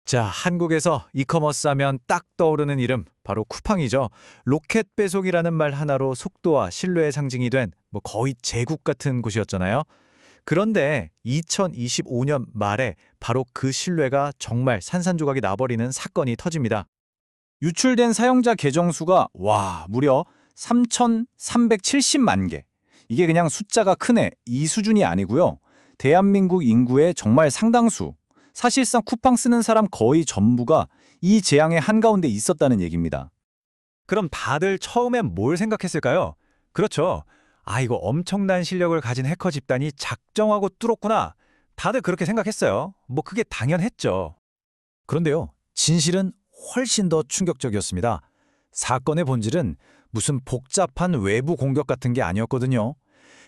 자, 한국에서 이커머스 하면 딱 떠오르는 이름, 바로 쿠팡이죠. 로켓 배송이라는 말 하나로 속도와 신뢰의 상징이 된 거의 제국 같은 곳이었잖아요. 그런데 2025년 말에 바로 그 신뢰가 정말 산산조각이 나버리는 사건이 터집니다. 유출된 사용자 계정 수가 무려 3,370만 개. 이게 그냥 숫자가 크네, 이 수준이 아니고요. 대한민국 인구의 정말 상당수, 사실상 쿠팡 쓰는 사람 거의 전부가 이 재앙의 한가운데 있었다는 얘기입니다. 그럼 다들 처음엔 뭘 생각했을까요? 그렇죠. 이거 엄청난 실력을 가진 해커 집단이 작정하고 뚫었구나. 다들 그렇게 생각했어요. 그게 당연했죠. 그런데요, 진실은 훨씬 더 충격적이었습니다. 사건의 본질은 무슨 복잡한 외부 공격 같은 게 아니었거든요.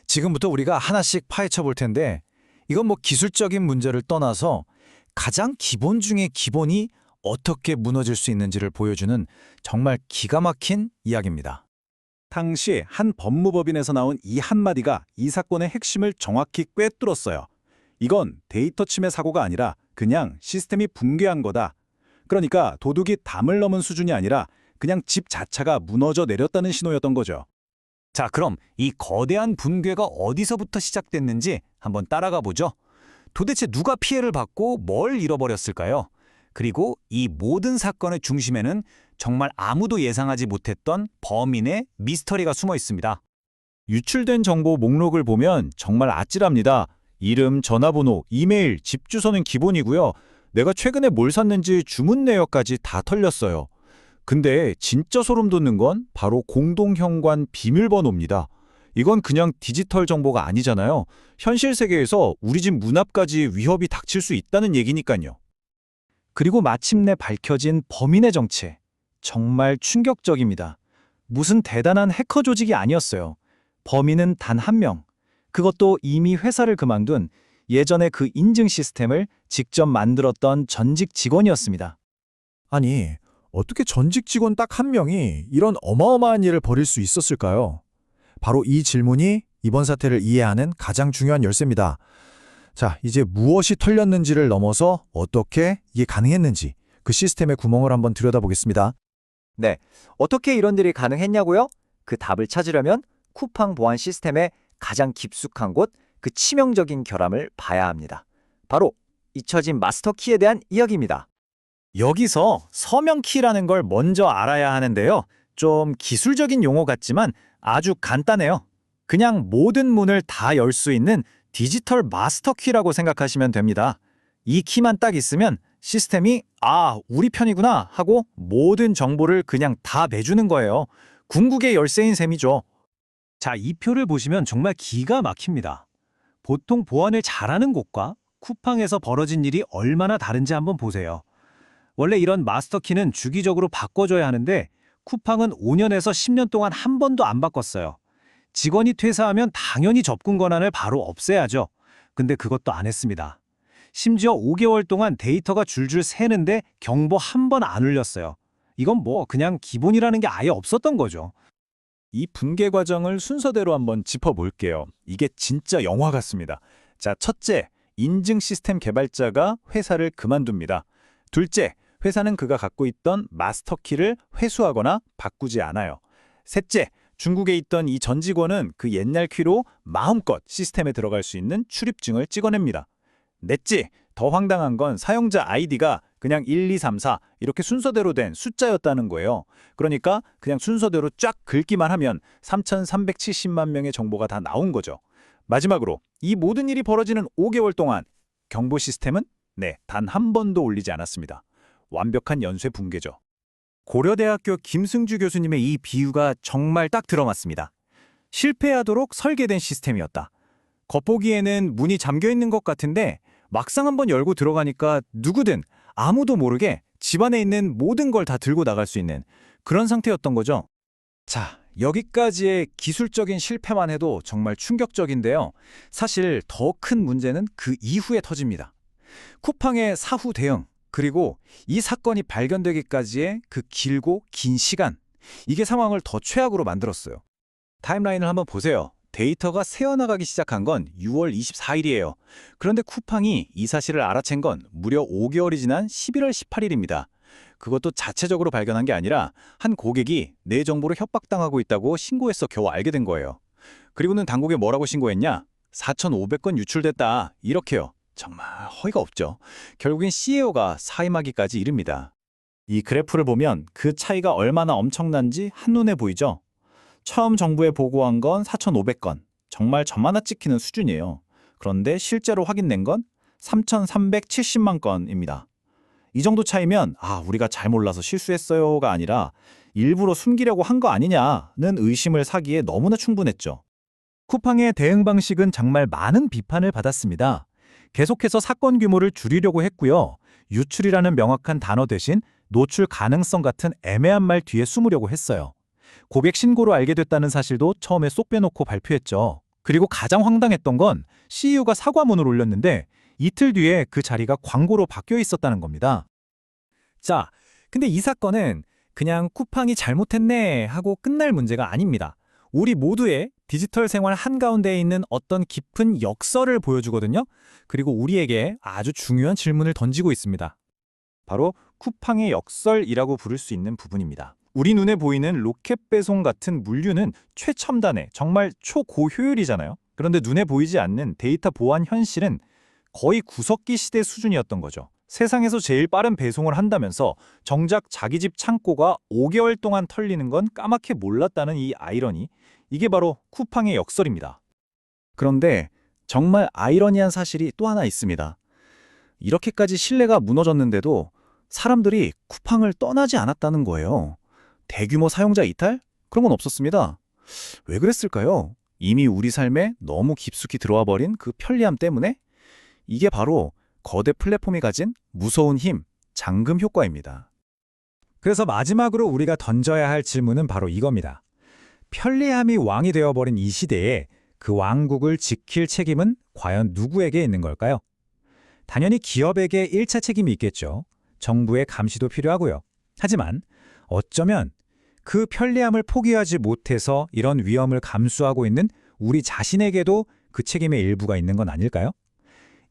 지금부터 우리가 하나씩 파헤쳐 볼 텐데, 이건 기술적인 문제를 떠나서 가장 기본 중의 기본이 어떻게 무너질 수 있는지를 보여주는 정말 기가 막힌 이야기입니다. 당시 한 법무법인에서 나온 이 한마디가 이 사건의 핵심을 정확히 꿰뚫었어요. 이건 데이터 침해 사고가 아니라 그냥 시스템이 붕괴한 거다. 그러니까 도둑이 담을 넘은 수준이 아니라 그냥 집 자체가 무너져 내렸다는 신호였던 거죠. 자, 그럼 이 거대한 붕괴가 어디서부터 시작됐는지 한번 따라가 보죠. 도대체 누가 피해를 받고 뭘 잃어버렸을까요? 그리고 이 모든 사건의 중심에는 정말 아무도 예상하지 못했던 범인의 미스터리가 숨어 있습니다. 유출된 정보 목록을 보면 정말 아찔합니다. 이름, 전화번호, 이메일, 집 주소는 기본이고요. 내가 최근에 뭘 샀는지 주문 내역까지 다 털렸어요. 근데 진짜 소름 돋는 건 바로 공동현관 비밀번호입니다. 이건 그냥 디지털 정보가 아니잖아요. 현실 세계에서 우리 집 문 앞까지 위협이 닥칠 수 있다는 얘기니까요. 그리고 마침내 밝혀진 범인의 정체. 정말 충격적입니다. 무슨 대단한 해커 조직이 아니었어요. 범인은 단 한 명. 그것도 이미 회사를 그만둔 예전에 그 인증 시스템을 직접 만들었던 전직 직원이었습니다. 아니, 어떻게 전직 직원 딱 한 명이 이런 어마어마한 일을 벌일 수 있었을까요? 바로 이 질문이 이번 사태를 이해하는 가장 중요한 열쇠입니다. 자, 이제 무엇이 털렸는지를 넘어서 어떻게 이게 가능했는지 그 시스템의 구멍을 한번 들여다보겠습니다. 네, 어떻게 이런 일이 가능했냐고요? 그 답을 찾으려면 쿠팡 보안 시스템의 가장 깊숙한 곳, 그 치명적인 결함을 봐야 합니다. 바로 잊혀진 마스터 키에 대한 이야기입니다. 여기서 서명키라는 걸 먼저 알아야 하는데요. 좀 기술적인 용어 같지만 아주 간단해요. 그냥 모든 문을 다 열 수 있는 디지털 마스터 키라고 생각하시면 됩니다. 이 키만 딱 있으면 시스템이 우리 편이구나 하고 모든 정보를 그냥 다 내주는 거예요. 궁극의 열쇠인 셈이죠. 자, 이 표를 보시면 정말 기가 막힙니다. 보통 보안을 잘하는 곳과 쿠팡에서 벌어진 일이 얼마나 다른지 한번 보세요. 원래 이런 마스터키는 주기적으로 바꿔줘야 하는데 쿠팡은 5년에서 10년 동안 한 번도 안 바꿨어요. 직원이 퇴사하면 당연히 접근 권한을 바로 없애야죠. 근데 그것도 안 했습니다. 심지어 5개월 동안 데이터가 줄줄 새는데 경보 한 번 안 울렸어요. 이건 그냥 기본이라는 게 아예 없었던 거죠. 이 붕괴 과정을 순서대로 한번 짚어볼게요. 이게 진짜 영화 같습니다. 자, 첫째, 인증 시스템 개발자가 회사를 그만둡니다. 둘째, 회사는 그가 갖고 있던 마스터키를 회수하거나 바꾸지 않아요. 셋째, 중국에 있던 이 전 직원은 그 옛날 키로 마음껏 시스템에 들어갈 수 있는 출입증을 찍어냅니다. 넷째, 더 황당한 건 사용자 아이디가 그냥 1, 2, 3, 4 이렇게 순서대로 된 숫자였다는 거예요. 그러니까 그냥 순서대로 쫙 긁기만 하면 3,370만 명의 정보가 다 나온 거죠. 마지막으로 이 모든 일이 벌어지는 5개월 동안 경보 시스템은 단 한 번도 울리지 않았습니다. 완벽한 연쇄 붕괴죠. 고려대학교 김승주 교수님의 이 비유가 정말 딱 들어맞습니다. 실패하도록 설계된 시스템이었다. 겉보기에는 문이 잠겨있는 것 같은데 막상 한번 열고 들어가니까 누구든 아무도 모르게 집안에 있는 모든 걸 다 들고 나갈 수 있는 그런 상태였던 거죠. 자, 여기까지의 기술적인 실패만 해도 정말 충격적인데요. 사실 더 큰 문제는 그 이후에 터집니다. 쿠팡의 사후 대응, 그리고 이 사건이 발견되기까지의 그 길고 긴 시간, 이게 상황을 더 최악으로 만들었어요. 타임라인을 한번 보세요. 데이터가 새어나가기 시작한 건 6월 24일이에요. 그런데 쿠팡이 이 사실을 알아챈 건 무려 5개월이 지난 11월 18일입니다. 그것도 자체적으로 발견한 게 아니라 한 고객이 내 정보로 협박당하고 있다고 신고해서 겨우 알게 된 거예요. 그리고는 당국에 뭐라고 신고했냐? 4,500건 유출됐다. 이렇게요. 정말 허위가 없죠. 결국엔 CEO가 사임하기까지 이릅니다. 이 그래프를 보면 그 차이가 얼마나 엄청난지 한눈에 보이죠? 처음 정부에 보고한 건 4,500건. 정말 점 하나 찍히는 수준이에요. 그런데 실제로 확인된 건 3,370만 건입니다. 이 정도 차이면 우리가 잘 몰라서 실수했어요가 아니라 일부러 숨기려고 한 거 아니냐는 의심을 사기에 너무나 충분했죠. 쿠팡의 대응 방식은 정말 많은 비판을 받았습니다. 계속해서 사건 규모를 줄이려고 했고요. 유출이라는 명확한 단어 대신 노출 가능성 같은 애매한 말 뒤에 숨으려고 했어요. 고객 신고로 알게 됐다는 사실도 처음에 쏙 빼놓고 발표했죠. 그리고 가장 황당했던 건 CEO가 사과문을 올렸는데 이틀 뒤에 그 자리가 광고로 바뀌어 있었다는 겁니다. 자, 근데 이 사건은 그냥 쿠팡이 잘못했네 하고 끝날 문제가 아닙니다. 우리 모두의 디지털 생활 한가운데에 있는 어떤 깊은 역설을 보여주거든요. 그리고 우리에게 아주 중요한 질문을 던지고 있습니다. 바로 쿠팡의 역설이라고 부를 수 있는 부분입니다. 우리 눈에 보이는 로켓 배송 같은 물류는 최첨단의 정말 초고효율이잖아요. 그런데 눈에 보이지 않는 데이터 보안 현실은 거의 구석기 시대 수준이었던 거죠. 세상에서 제일 빠른 배송을 한다면서 정작 자기 집 창고가 5개월 동안 털리는 건 까맣게 몰랐다는 이 아이러니, 이게 바로 쿠팡의 역설입니다. 그런데 정말 아이러니한 사실이 또 하나 있습니다. 이렇게까지 신뢰가 무너졌는데도 사람들이 쿠팡을 떠나지 않았다는 거예요. 대규모 사용자 이탈? 그런 건 없었습니다. 왜 그랬을까요? 이미 우리 삶에 너무 깊숙이 들어와 버린 그 편리함 때문에? 이게 바로 거대 플랫폼이 가진 무서운 힘, 잠금 효과입니다. 그래서 마지막으로 우리가 던져야 할 질문은 바로 이겁니다. 편리함이 왕이 되어버린 이 시대에 그 왕국을 지킬 책임은 과연 누구에게 있는 걸까요? 당연히 기업에게 1차 책임이 있겠죠. 정부의 감시도 필요하고요. 하지만 어쩌면 그 편리함을 포기하지 못해서 이런 위험을 감수하고 있는 우리 자신에게도 그 책임의 일부가 있는 건 아닐까요?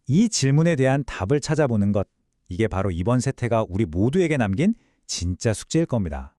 이 질문에 대한 답을 찾아보는 것, 이게 바로 이번 세태가 우리 모두에게 남긴 진짜 숙제일 겁니다.